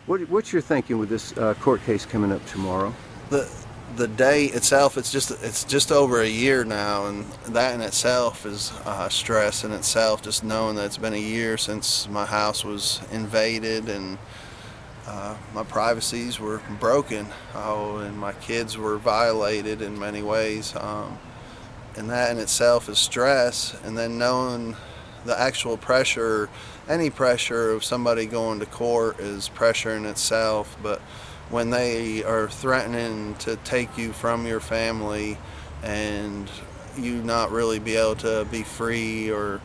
What's your thinking with this court case coming up tomorrow? The day itself, it's just over a year now, and that in itself is stress in itself. Just knowing that it's been a year since my house was invaded and my privacies were broken, and my kids were violated in many ways, and that in itself is stress. And then knowing the actual pressure, any pressure of somebody going to court is pressure in itself, but when they are threatening to take you from your family and you not really be able to be free or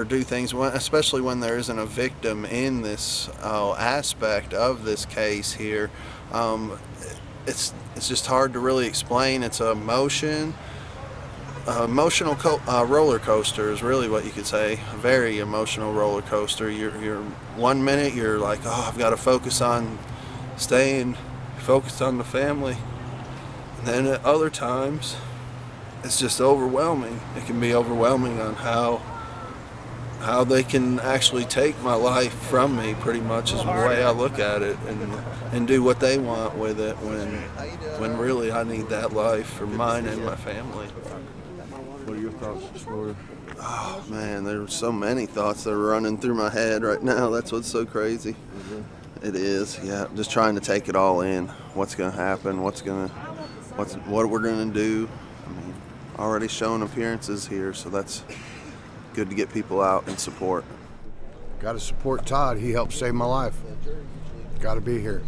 do things, especially when there isn't a victim in this aspect of this case here, it's just hard to really explain. It's an emotional roller coaster is really what you could say. A very emotional roller coaster. You're 1 minute you're like, oh, I've got to focus on staying focused on the family, and then at other times it's just overwhelming. It can be overwhelming on how they can actually take my life from me, pretty much is the way I look at it, and do what they want with it when really I need that life for mine and my family. What are your thoughts, Florida? Oh man, there's so many thoughts that are running through my head right now. That's what's so crazy. It is, yeah. Just trying to take it all in. What's going to happen? What we're going to do. I mean, already showing appearances here, so that's good to get people out and support. Got to support Todd. He helped save my life. Got to be here.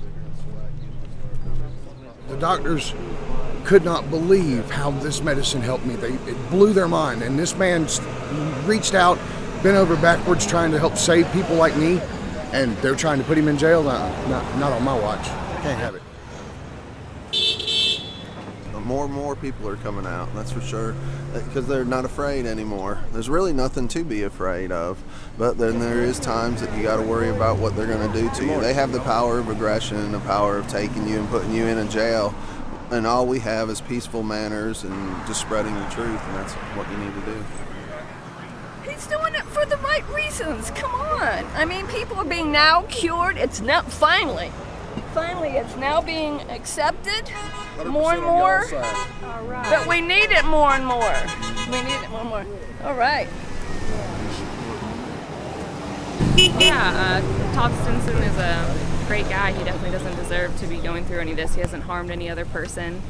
The doctors could not believe how this medicine helped me. It blew their mind. And this man reached out, bent over backwards, trying to help save people like me. And they're trying to put him in jail? Not on my watch. Can't have it. More and more people are coming out, that's for sure, because they're not afraid anymore. There's really nothing to be afraid of, but then there is times that you got to worry about what they're going to do to you. They have the power of aggression and the power of taking you and putting you in a jail, and all we have is peaceful manners and just spreading the truth, and that's what you need to do. He's doing it for the right reasons. Come on. I mean, people are being now cured. It's not finally, it's now being accepted more and more. All right. But we need it more and more. We need it more and more. All right. Yeah, Todd Stimson is a great guy. He definitely doesn't deserve to be going through any of this. He hasn't harmed any other person.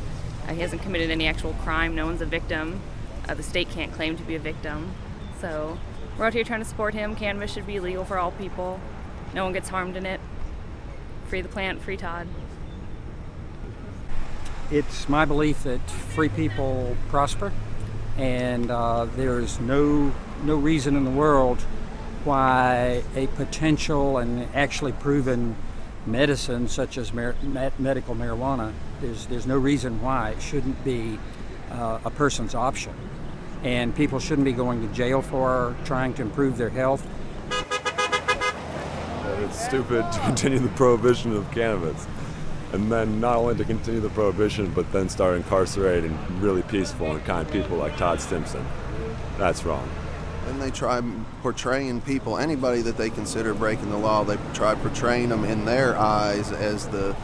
He hasn't committed any actual crime. No one's a victim. The state can't claim to be a victim. So we're out here trying to support him. Cannabis should be legal for all people. No one gets harmed in it. Free the plant, free Todd. It's my belief that free people prosper, and there's no reason in the world why a potential and actually proven medicine such as medical marijuana, there's no reason why it shouldn't be a person's option. And people shouldn't be going to jail for trying to improve their health. It's stupid to continue the prohibition of cannabis, and then not only to continue the prohibition, but then start incarcerating really peaceful and kind people like Todd Stimson. That's wrong. And they try portraying people, anybody that they consider breaking the law, they try portraying them in their eyes as the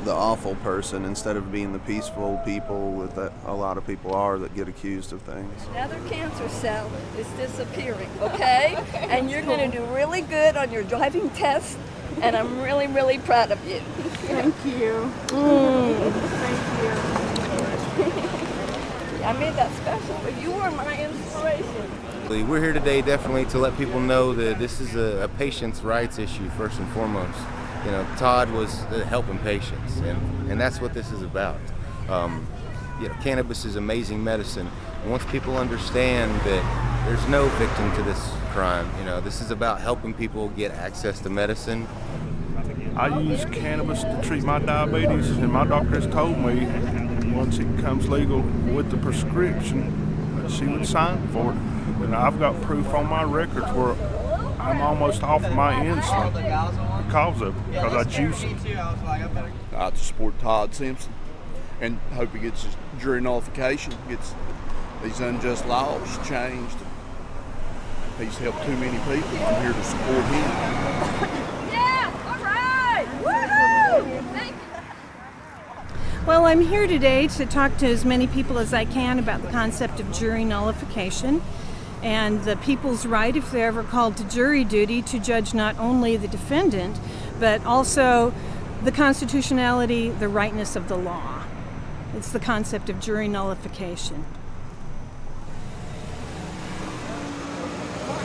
awful person instead of being the peaceful people that a lot of people are that get accused of things. Another cancer cell is disappearing, okay? And you're going to do really good on your driving test, and I'm really, really proud of you. Thank you. Thank you. I made that special, but you were my inspiration. We're here today definitely to let people know that this is a patient's rights issue first and foremost. You know, Todd was helping patients, and that's what this is about. You know, cannabis is amazing medicine. And once people understand that there's no victim to this crime, you know, this is about helping people get access to medicine. I use cannabis to treat my diabetes, and my doctor has told me once it becomes legal with the prescription that she would sign for it. And I've got proof on my records where I'm almost off my insulin because I juice it. I have to support Todd Stimson and hope he gets his jury nullification, gets these unjust laws changed. He's helped too many people. I'm here to support him. Yeah, all right! Woo-hoo! Well, I'm here today to talk to as many people as I can about the concept of jury nullification and the people's right, if they're ever called to jury duty, to judge not only the defendant, but also the constitutionality, the rightness of the law. It's the concept of jury nullification.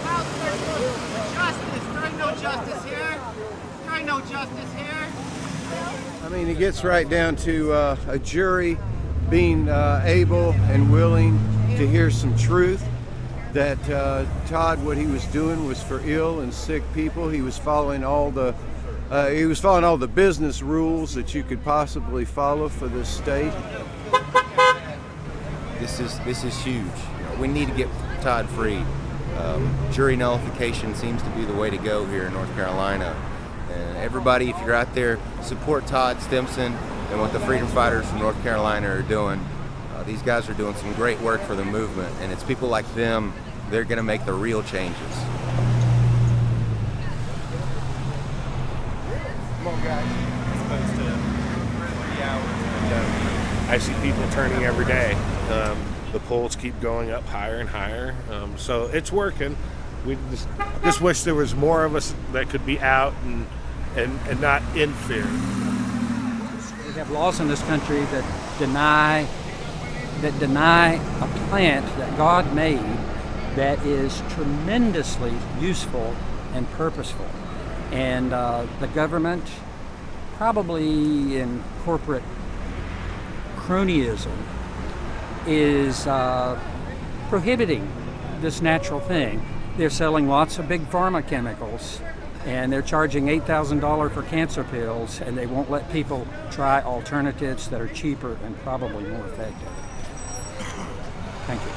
There ain't no justice here. There ain't no justice here. I mean, it gets right down to a jury being able and willing to hear some truth. That Todd, what he was doing was for ill and sick people. He was following all the business rules that you could possibly follow for this state. This is huge. We need to get Todd free. Jury nullification seems to be the way to go here in North Carolina. And everybody, if you're out there, support Todd Stimson and what the freedom fighters from North Carolina are doing. These guys are doing some great work for the movement, and it's people like them, they're going to make the real changes. Come on, guys. It's supposed to 3 hours. And, I see people turning every day. The polls keep going up higher and higher, so it's working. We just wish there was more of us that could be out and not in fear. We have laws in this country that deny a plant that God made that is tremendously useful and purposeful. And the government, probably in corporate cronyism, is prohibiting this natural thing. They're selling lots of big pharma chemicals, and they're charging $8,000 for cancer pills, and they won't let people try alternatives that are cheaper and probably more effective. Thank you.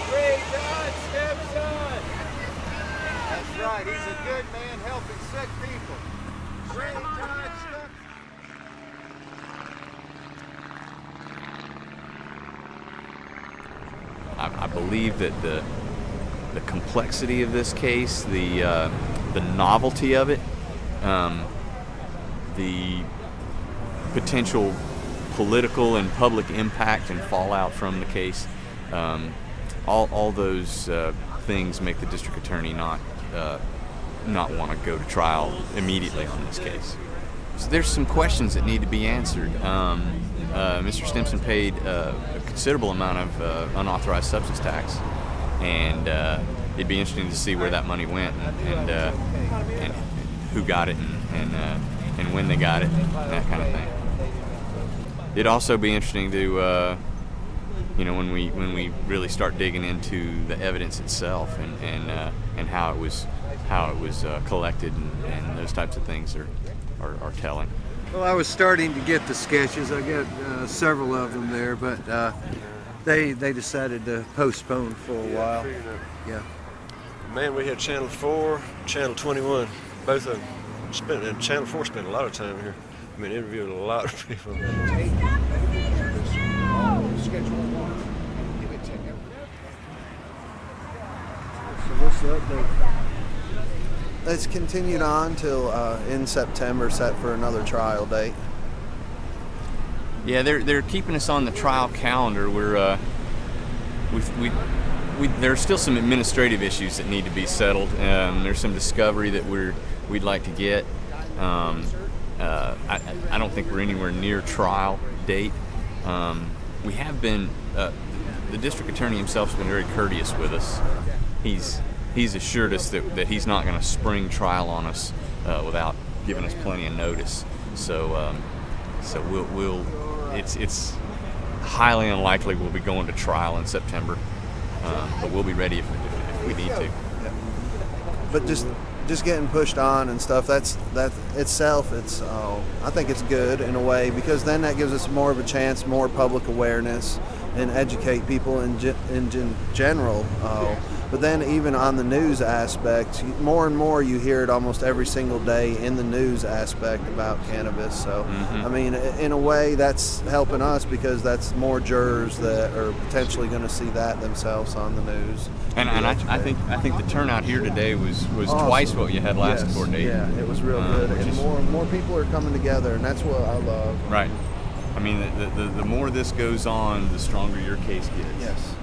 Free Todd Stimson! That's right, he's a good man helping sick people. Free Todd Stimson! I believe that the complexity of this case, the novelty of it, the potential political and public impact and fallout from the case, all those things make the district attorney not want to go to trial immediately on this case. So there's some questions that need to be answered. Mr. Stimson paid a considerable amount of unauthorized substance tax, and it'd be interesting to see where that money went and who got it and when they got it and that kind of thing. It'd also be interesting to when we really start digging into the evidence itself and how it was collected and those types of things are telling. Well, I was starting to get the sketches. I got several of them there, but they decided to postpone for a while. Yeah. Man, we had Channel 4, Channel 21, both of them. And Channel 4 spent a lot of time here. I mean, interviewed a lot of people. So what's the update? It's continued on till in September, set for another trial date. Yeah, they're keeping us on the trial calendar. We're there's still some administrative issues that need to be settled. There's some discovery that we'd like to get. I don't think we're anywhere near trial date. We have been. The district attorney himself has been very courteous with us. He's assured us that he's not going to spring trial on us without giving us plenty of notice. So it's highly unlikely we'll be going to trial in September, but we'll be ready if we need to. Yeah. But just getting pushed on and stuff, that itself, I think it's good in a way, because then that gives us more of a chance, more public awareness, and educate people in general But then even on the news aspect, more and more you hear it almost every single day in the news aspect about cannabis. So, I mean, in a way, that's helping us because that's more jurors that are potentially going to see that themselves on the news. And I think the turnout here today was Awesome. Twice what you had last court date. Yeah, it was real good, and more people are coming together, and that's what I love. Right. I mean, the more this goes on, the stronger your case gets. Yes.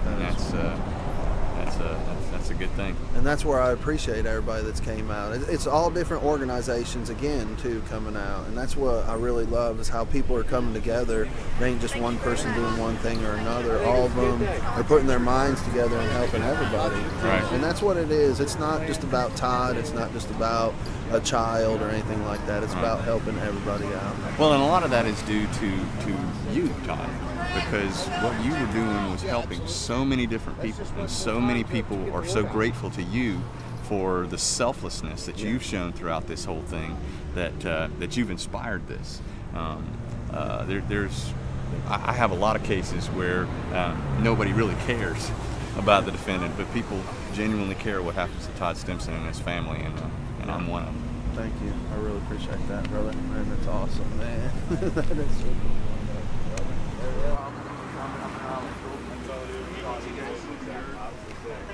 And that's a good thing. And that's where I appreciate everybody that's came out. It's all different organizations again too coming out, and that's what I really love is how people are coming together. It ain't just one person doing one thing or another. All of them are putting their minds together and helping everybody. Right. And that's what it is. It's not just about Todd. It's not just about a child or anything like that. It's about helping everybody out. Well, and a lot of that is due to you, Todd, because what you were doing was helping so many different people, and so many people are so grateful to you for the selflessness that you've shown throughout this whole thing, that you've inspired this. I have a lot of cases where nobody really cares about the defendant, but people genuinely care what happens to Todd Stimson and his family, and I'm one of them. Thank you. I really appreciate that, brother. Man, that's awesome, man. That is so cool.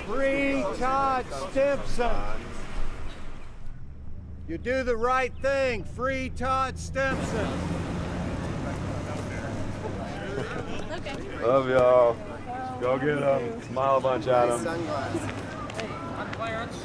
Free Todd Stimson. You do the right thing. Free Todd Stimson. Okay. Love y'all. Go get them. Smile a bunch at them. Hey, I'm Clarence.